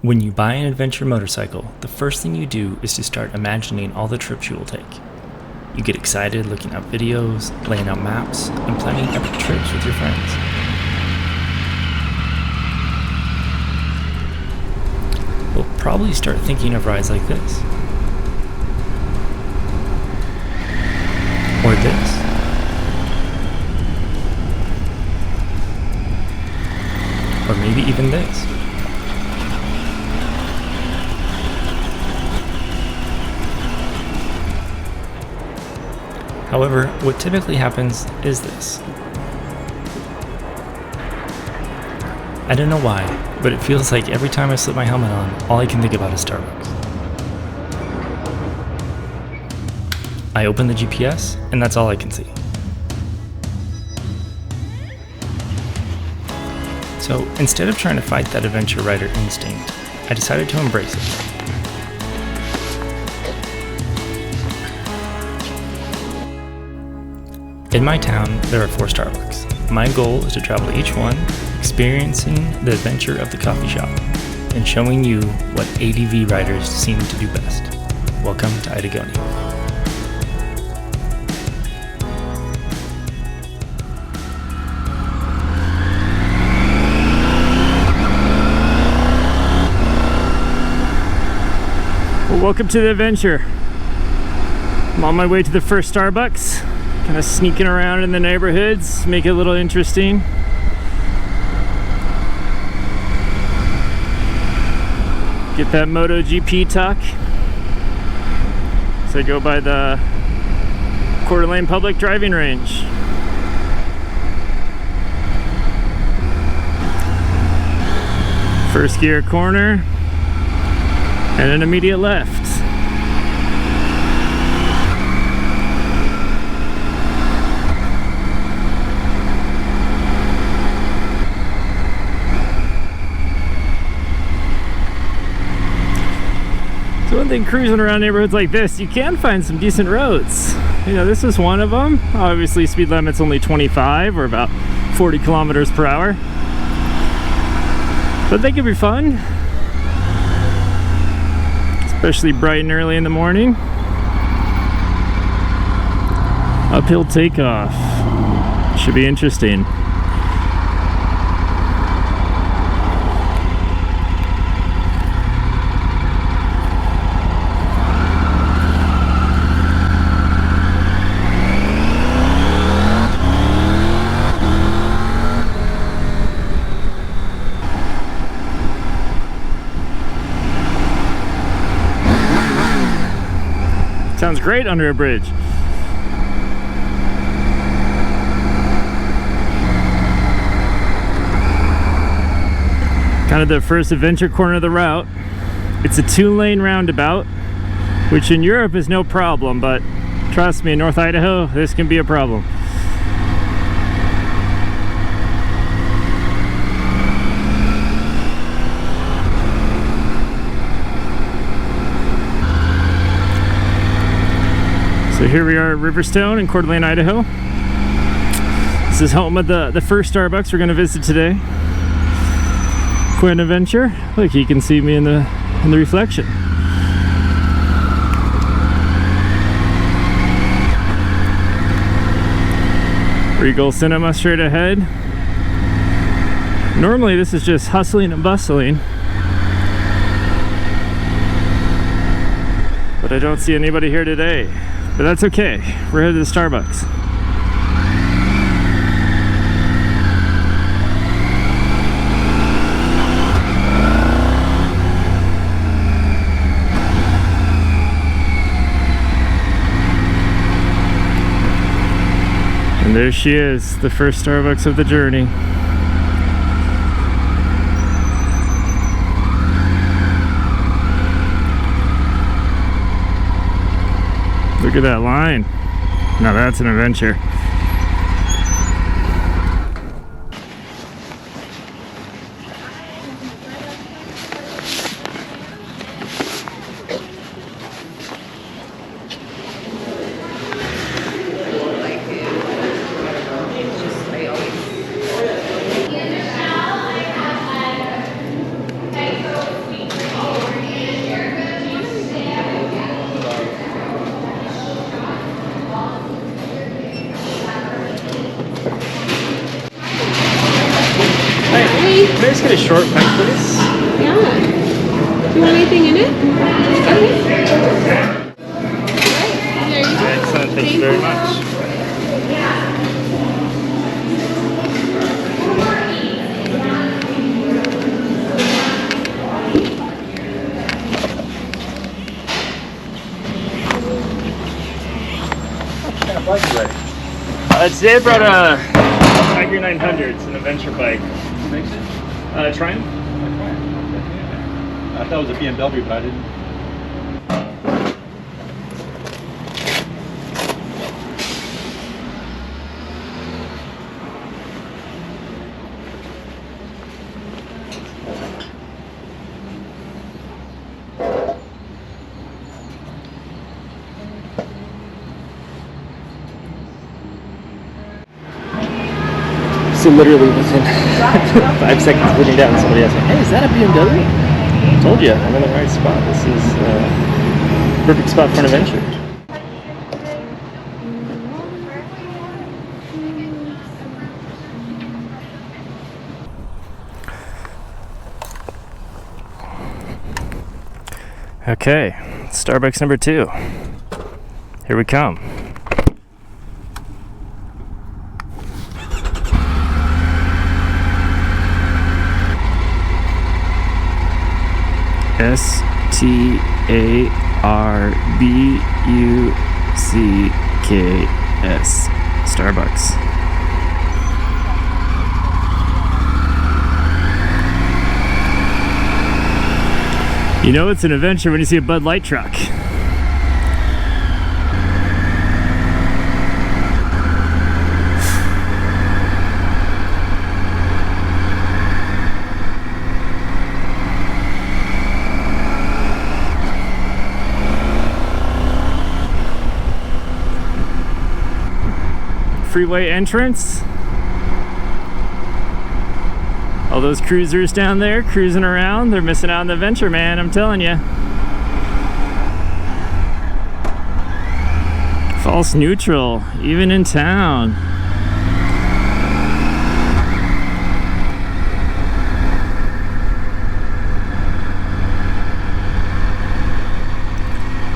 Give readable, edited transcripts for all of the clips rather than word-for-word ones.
When you buy an adventure motorcycle, the first thing you do is to start imagining all the trips you will take. You get excited looking at videos, laying out maps, and planning epic trips with your friends. We'll probably start thinking of rides like this. Or this. Or maybe even this. However, what typically happens is this. I don't know why, but it feels like every time I slip my helmet on, all I can think about is Starbucks. I open the GPS, and that's all I can see. So instead of trying to fight that adventure rider instinct, I decided to embrace it. In my town, there are 4 Starbucks. My goal is to travel each one, experiencing the adventure of the coffee shop, and showing you what ADV riders seem to do best. Welcome to Itagonia. Well, welcome to the adventure. I'm on my way to the first Starbucks. Kind of sneaking around in the neighborhoods, make it a little interesting. Get that MotoGP talk. So I go by the Coeur d'Alene Public Driving Range. First gear corner, and an immediate left. One thing cruising around neighborhoods like this, you can find some decent roads. You know, this is one of them. Obviously speed limit's only 25 or about 40 kilometers per hour. But they can be fun. Especially bright and early in the morning. Uphill takeoff. Should be interesting. Sounds great under a bridge. Kind of the first adventure corner of the route. It's a 2-lane roundabout, which in Europe is no problem, but trust me, in North Idaho, this can be a problem. So here we are at Riverstone in Coeur d'Alene, Idaho. This is home of the first Starbucks we're going to visit today. Quite an adventure. Look, you can see me in the reflection. Regal Cinema straight ahead. Normally this is just hustling and bustling, but I don't see anybody here today. But that's okay, we're headed to the Starbucks. And there she is, the first Starbucks of the journey. Look at that line. Now that's an adventure. just get a short pint, please? Yeah. Do you want anything in it? Okay. Alright, there you go. Excellent, thank you very much. Today I brought a Tiger 900. It's an adventure bike. Who makes it? Triumph. I thought it was a BMW, but I didn't. So literally within 5 seconds of putting down, somebody asked me, "Hey, is that a BMW?" I told you, I'm in the right spot. This is perfect spot for an adventure. Okay, Starbucks number 2. Here we come. Starbucks. Starbucks. You know it's an adventure when you see a Bud Light truck. Freeway entrance. All those cruisers down there cruising around, they're missing out on the adventure, man, I'm telling you. False neutral, even in town.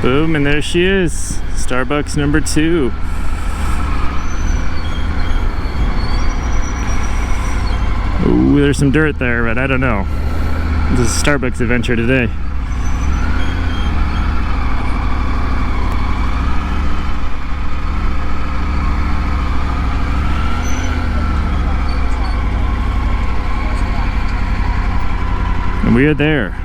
Boom, and there she is. Starbucks number 2. Ooh, there's some dirt there, but I don't know. This is a Starbucks adventure today. And we are there.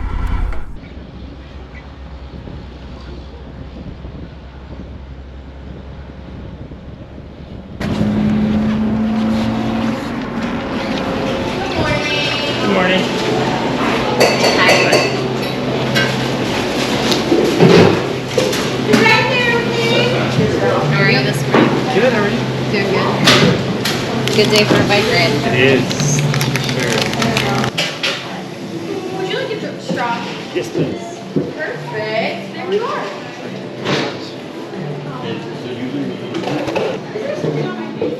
Good day for a bike ride. It is. Sure. Would you like a straw? Yes, please. Perfect. There we are. Is there something on my face?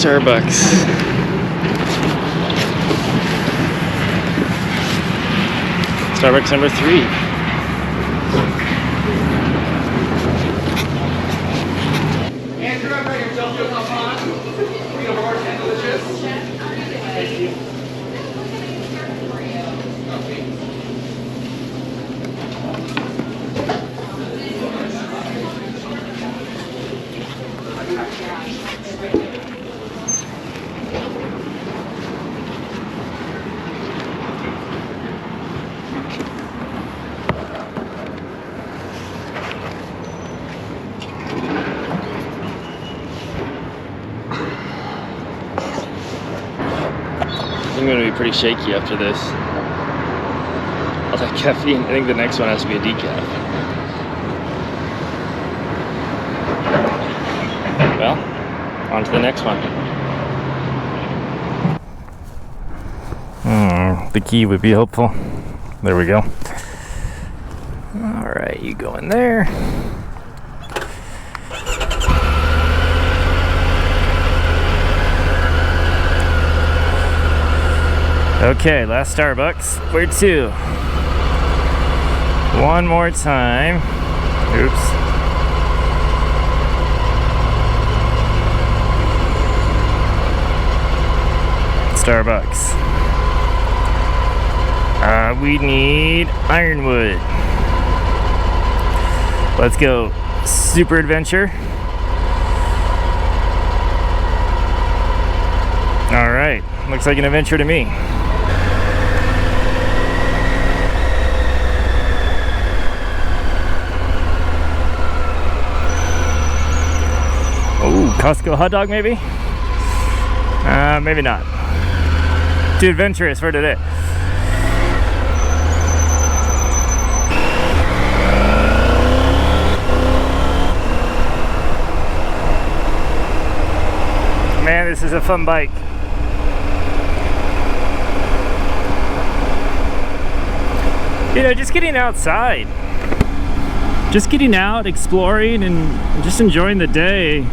Starbucks. Starbucks number 3. I'm going to be pretty shaky after this. All that caffeine. I think the next one has to be a decaf. Well, on to the next one. The key would be helpful. There we go. All right, you go in there. Okay, last Starbucks. Where to? One more time. Oops. Starbucks. We need Ironwood. Let's go. Super adventure. All right, looks like an adventure to me. Oh, Costco hot dog maybe? Maybe not. Too adventurous for today. Man, this is a fun bike. You know, just getting outside. Just getting out, exploring, and just enjoying the day.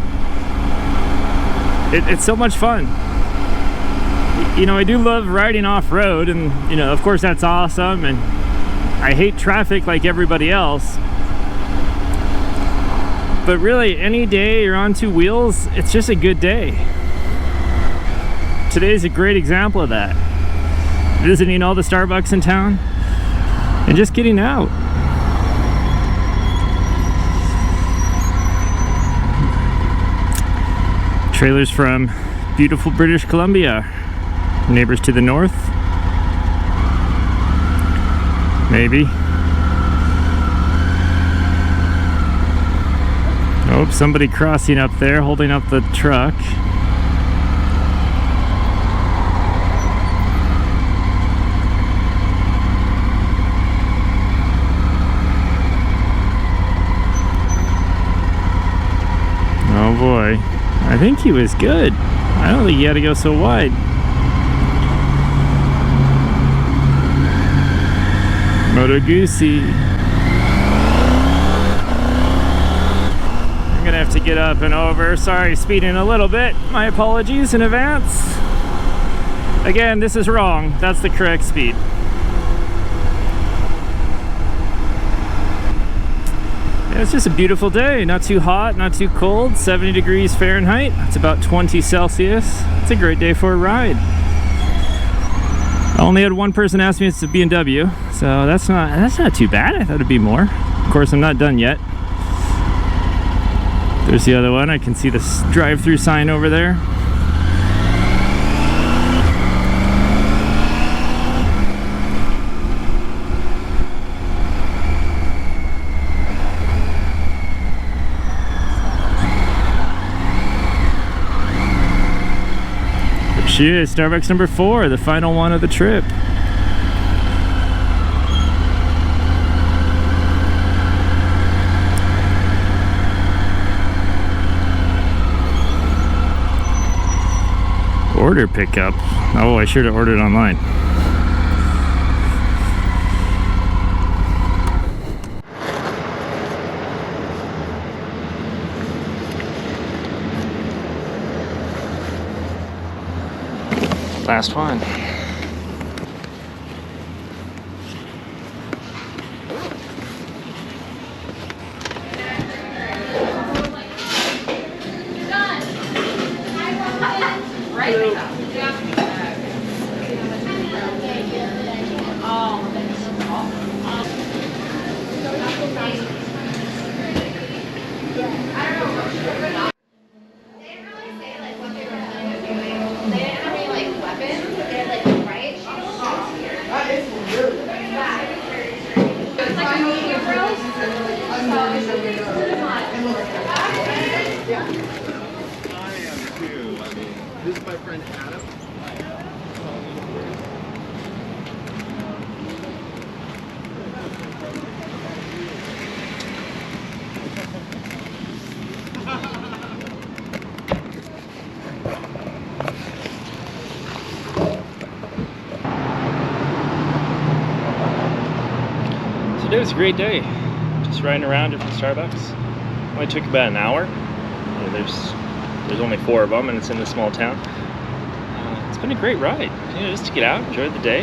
It's so much fun. You know, I do love riding off-road, and, you know, of course that's awesome, and I hate traffic like everybody else. But really, any day you're on two wheels, it's just a good day. Today's a great example of that. Visiting all the Starbucks in town, and just getting out. Trailers from beautiful British Columbia. Neighbors to the north. Maybe. Oh, somebody crossing up there, holding up the truck. Oh boy. I think he was good. I don't think he had to go so wide. Moto Guzzi. I'm gonna have to get up and over. Sorry, speeding a little bit. My apologies in advance. Again, this is wrong. That's the correct speed. Yeah, it's just a beautiful day. Not too hot, not too cold. 70 degrees Fahrenheit. It's about 20 Celsius. It's a great day for a ride. I only had one person ask me if it's a BMW, so that's not too bad. I thought it'd be more. Of course, I'm not done yet. There's the other one. I can see this drive-through sign over there. There she is, Starbucks number 4, the final one of the trip. Order pickup. Oh, I should have ordered online. Last one. This is my friend Adam. Today was a great day. Just riding around different Starbucks. Only took about an hour. There's only 4 of them, and it's in a small town. It's been a great ride. Just to get out, enjoy the day.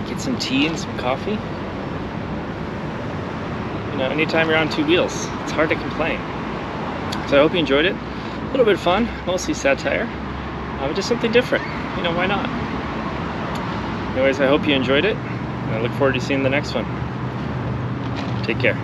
Get some tea and some coffee. Anytime you're on 2 wheels, it's hard to complain. So I hope you enjoyed it. A little bit of fun, mostly satire, but just something different. Why not? Anyways, I hope you enjoyed it, and I look forward to seeing the next one. Take care.